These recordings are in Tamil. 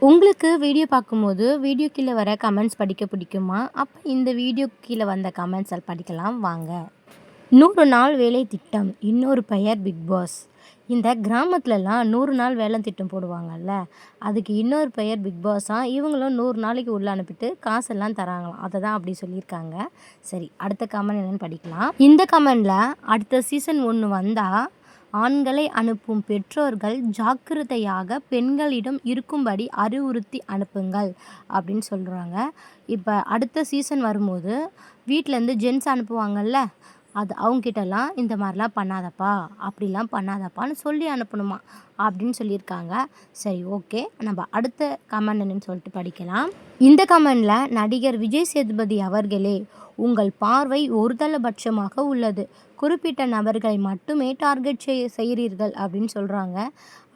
உங்களுக்கு வீடியோ பார்க்கும்போது, வீடியோ கீழ வர கமெண்ட்ஸ் படிக்க பிடிக்குமா? அப்ப இந்த வீடியோ கீழ வந்த கமெண்ட்ஸ படிக்கலாம் வாங்க. 100 நாள் வேலை திட்டம். இன்னொரு பெயர் பிக் பாஸ். இந்த கிராமத்துலலாம் 100 நாள் வேலை திட்டம் போடுவாங்கல்ல, அதுக்கு இன்னொரு பெயர் பிக் பாஸாம். இவங்களும் 100 நாளைக்கு உள்ள அனுப்பிட்டு காசெல்லாம் தராங்களாம். அத தான் அப்படி சொல்லியிருக்காங்க. சரி, அடுத்த கமெண்ட் என்னன்னு படிக்கலாம். இந்த கமெண்ட்ல அடுத்த சீசன் 1 வந்தா ஆண்களை அனுப்பும் பெற்றோர்கள் ஜாக்கிரதையாக பெண்களிடம் இருக்கும்படி அறிவுறுத்தி அனுப்புங்கள் அப்படின்னு சொல்கிறாங்க. இப்போ அடுத்த சீசன் வரும்போது வீட்டிலேருந்து ஜென்ஸ் அனுப்புவாங்கல்ல, அது அவங்ககிட்டலாம் இந்த மாதிரிலாம் பண்ணாதப்பா, அப்படிலாம் பண்ணாதப்பான்னு சொல்லி அனுப்பணுமா அப்படின்னு சொல்லியிருக்காங்க. சரி, ஓகே, நம்ம அடுத்த கமெண்ட் என்னன்னு சொல்லிட்டு படிக்கலாம். இந்த கமெண்டில் நடிகர் விஜய் சேதுபதி அவர்களே, உங்கள் பார்வை ஒருதலைபட்சமாக உள்ளது. குறிப்பிட்ட நபர்களை மட்டுமே டார்கெட் செய்கிறீர்கள் அப்படின்னு சொல்கிறாங்க.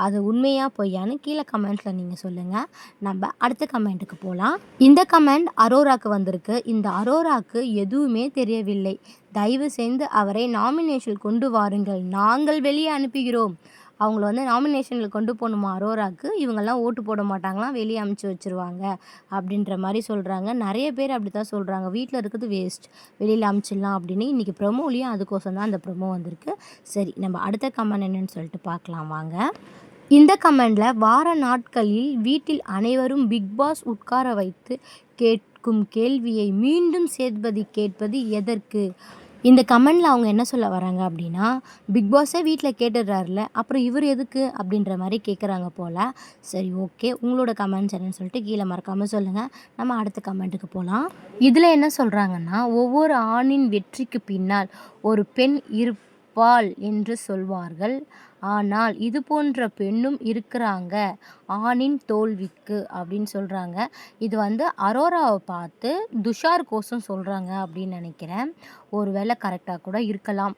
அது உண்மையா பொய்யான்னு கீழே கமெண்ட்ஸில் நீங்கள் சொல்லுங்கள். நம்ம அடுத்த கமெண்ட்டுக்கு போகலாம். இந்த கமெண்ட் அரோராக்கு வந்திருக்கு. இந்த அரோராக்கு எதுவுமே தெரியவில்லை. தயவு செய்து அவரை நாமினேஷன் கொண்டு வாருங்கள், நாங்கள் வெளியே அனுப்புகிறோம். அவங்கள நாமினேஷனில் கொண்டு போகணுமா அரோராக்கு. இவங்கெல்லாம் ஓட்டு போட மாட்டாங்களாம், வெளியே அமுச்சு வச்சுருவாங்க அப்படின்ற மாதிரி சொல்கிறாங்க. நிறைய பேர் அப்படி தான் சொல்கிறாங்க. வீட்டில் இருக்கிறது வேஸ்ட், வெளியில் அமுச்சிடலாம் அப்படின்னு. இன்றைக்கி ப்ரொமோலையும் அதுக்கோசம் தான் அந்த ப்ரொமோ வந்திருக்கு. சரி, நம்ம அடுத்த கமெண்ட் என்னன்னு சொல்லிட்டு பார்க்கலாம் வாங்க. இந்த கமெண்டில் வார நாட்களில் வீட்டில் அனைவரும் பிக் பாஸ் உட்கார வைத்து கேட்கும் கேள்வியை மீண்டும் சேதுபதி கேட்பது எதற்கு? இந்த கமெண்டில் அவங்க என்ன சொல்ல வராங்க அப்படின்னா, பிக் பாஸே வீட்டில் கேட்டுடுறாருல, அப்புறம் இவர் எதுக்கு அப்படின்ற மாதிரி கேட்குறாங்க போல். சரி, ஓகே, உங்களோட கமெண்ட்ஸ் என்னன்னு சொல்லிட்டு கீழே மறக்காமல் சொல்லுங்கள். நம்ம அடுத்த கமெண்ட்டுக்கு போகலாம். இதில் என்ன சொல்கிறாங்கன்னா, ஒவ்வொரு ஆணின் வெற்றிக்கு பின்னால் ஒரு பெண் இருப்பாள் என்று சொல்வார்கள். ஆனால் இது போன்ற பெண்ணும் இருக்கிறாங்க ஆணின் தோல்விக்கு அப்படின்னு சொல்கிறாங்க. இது அரோராவை பார்த்து துஷார் கோசம் சொல்கிறாங்க அப்படின்னு நினைக்கிறேன். ஒரு வேளை கரெக்டாக கூட இருக்கலாம்.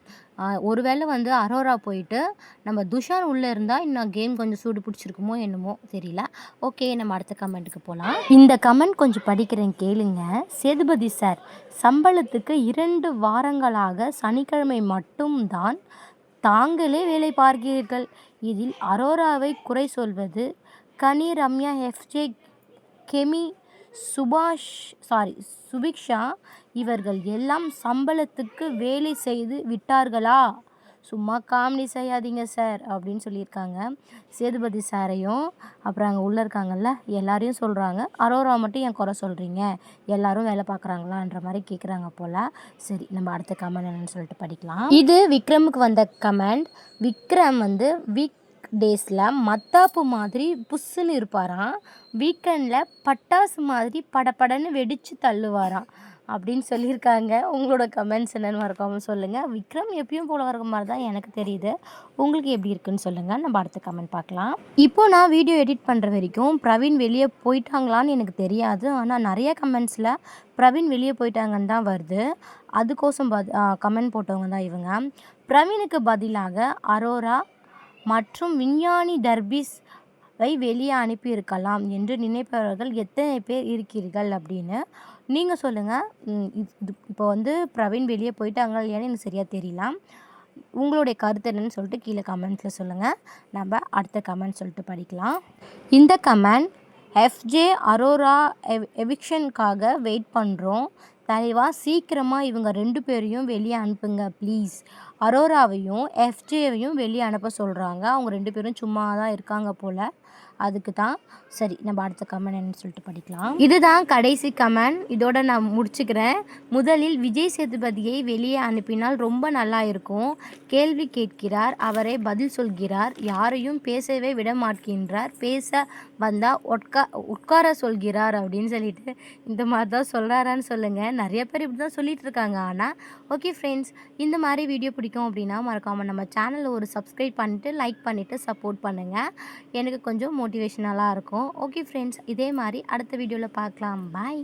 ஒரு வேளை அரோரா போயிட்டு நம்ம துஷார் உள்ளே இருந்தால் இன்னும் கேம் கொஞ்சம் சூடு பிடிச்சிருக்குமோ என்னமோ தெரியல. ஓகே, நம்ம அடுத்த கமெண்ட்டுக்கு போகலாம். இந்த கமெண்ட் கொஞ்சம் படிக்கிறேன் கேளுங்க. சேதுபதி சார், சம்பளத்துக்கு 2 வாரங்களாக சனிக்கிழமை மட்டும்தான் தாங்களே வேலை பார்க்கிறீர்கள். இதில் அரோராவை குறை சொல்வது கனி, ரம்யா, எஃப்ஜே, கெமி, சுபிக்ஷா இவர்கள் எல்லாம் சம்பளத்துக்கு வேலை செய்து விட்டார்களா? சும்மா காமெடி செய்யாதீங்க சார் அப்படின்னு சொல்லியிருக்காங்க. சேதுபதி சாரையும் அப்புறம் அங்கே உள்ளே இருக்காங்கல்ல எல்லாரையும் சொல்கிறாங்க. அரோரா மட்டும் ஏன் குறை சொல்கிறீங்க, எல்லாரும் வேலை பார்க்குறாங்களான்ற மாதிரி கேட்குறாங்க போல். சரி, நம்ம அடுத்த கமெண்ட் என்னன்னு சொல்லிட்டு படிக்கலாம். இது விக்ரமுக்கு வந்த கமெண்ட். விக்ரம் வீக் டேஸில் மத்தாப்பு மாதிரி புஷ்ஷுன்னு இருப்பாராம், வீக்கெண்டில் பட்டாசு மாதிரி படப்படன்னு வெடித்து தள்ளுவாராம் அப்படின்னு சொல்லியிருக்காங்க. உங்களோட கமெண்ட்ஸ் என்னென்னு மறக்காமல் சொல்லுங்கள். விக்ரம் எப்பயும் போல வர மாதிரி தான் எனக்கு தெரியுது. உங்களுக்கு எப்படி இருக்குன்னு சொல்லுங்கள். நம்ம அடுத்த கமெண்ட் பார்க்கலாம். இப்போது நான் வீடியோ எடிட் பண்ணுற வரைக்கும் பிரவீன் வெளியே போயிட்டாங்களான்னு எனக்கு தெரியாது. ஆனால் நிறைய கமெண்ட்ஸில் பிரவீன் வெளியே போயிட்டாங்கன்னு தான் வருது. அதுக்கோசம் கமெண்ட் போட்டவங்க தான் இவங்க. பிரவீனுக்கு பதிலாக அரோரா மற்றும் விஞ்ஞானி தர்பீஸை வெளியே அனுப்பியிருக்கலாம் என்று நினைப்பவர்கள் எத்தனை பேர் இருக்கிறீர்கள் அப்படின்னு நீங்கள் சொல்லுங்கள். இப்போ பிரவீன் வெளியே போயிட்டாங்க இல்லையான்னு எனக்கு சரியாக தெரியல. உங்களுடைய கருத்து என்னன்னு சொல்லிட்டு கீழே கமெண்ட்ஸில் சொல்லுங்கள். நம்ம அடுத்த கமெண்ட் சொல்லிட்டு படிக்கலாம். இந்த கமெண்ட், எஃப்ஜே அரோரா எவிக்ஷனுக்காக வெயிட் பண்ணுறோம் தலைவா, சீக்கிரமாக இவங்க 2 பேரையும் வெளியே அனுப்புங்க ப்ளீஸ். அரோராவையும் எஃப்ஜேவையும் வெளியே அனுப்ப சொல்கிறாங்க. அவங்க 2 பேரும் சும்மா தான் இருக்காங்க போல், அதுக்கு தான். சரி, நம்ம அடுத்த கமெண்ட் என்னன்னு சொல்லிட்டு படிக்கலாம். இதுதான் கடைசி கமெண்ட். இதோட நான் முடிச்சுக்கிறேன். முதலில் விஜய் சேதுபதியை வெளியே அனுப்பினால் ரொம்ப நல்லா இருக்கும். கேள்வி கேட்கிறார், அவரே பதில் சொல்கிறார், யாரையும் பேசவே விட மாட்டேங்கிறார், பேச வந்தால் உட்கார சொல்கிறார் அப்படின்னு சொல்லிட்டு இந்த மாதிரி தான் சொல்கிறாரான்னு சொல்லுங்கள். நிறைய பேர் இப்படி தான் சொல்லிட்டு இருக்காங்க. ஆனால் ஓகே ஃப்ரெண்ட்ஸ், இந்த மாதிரி வீடியோ பிடிக்கும் அப்படின்னா மறக்காமல் நம்ம சேனலை ஒரு சப்ஸ்கிரைப் பண்ணிவிட்டு லைக் பண்ணிவிட்டு சப்போர்ட் பண்ணுங்கள். எனக்கு கொஞ்சம் மோட்டிவேஷனலாக இருக்கும். ஓகே ஃப்ரெண்ட்ஸ், இதே மாதிரி அடுத்த வீடியோவில் பார்க்கலாம். பாய்.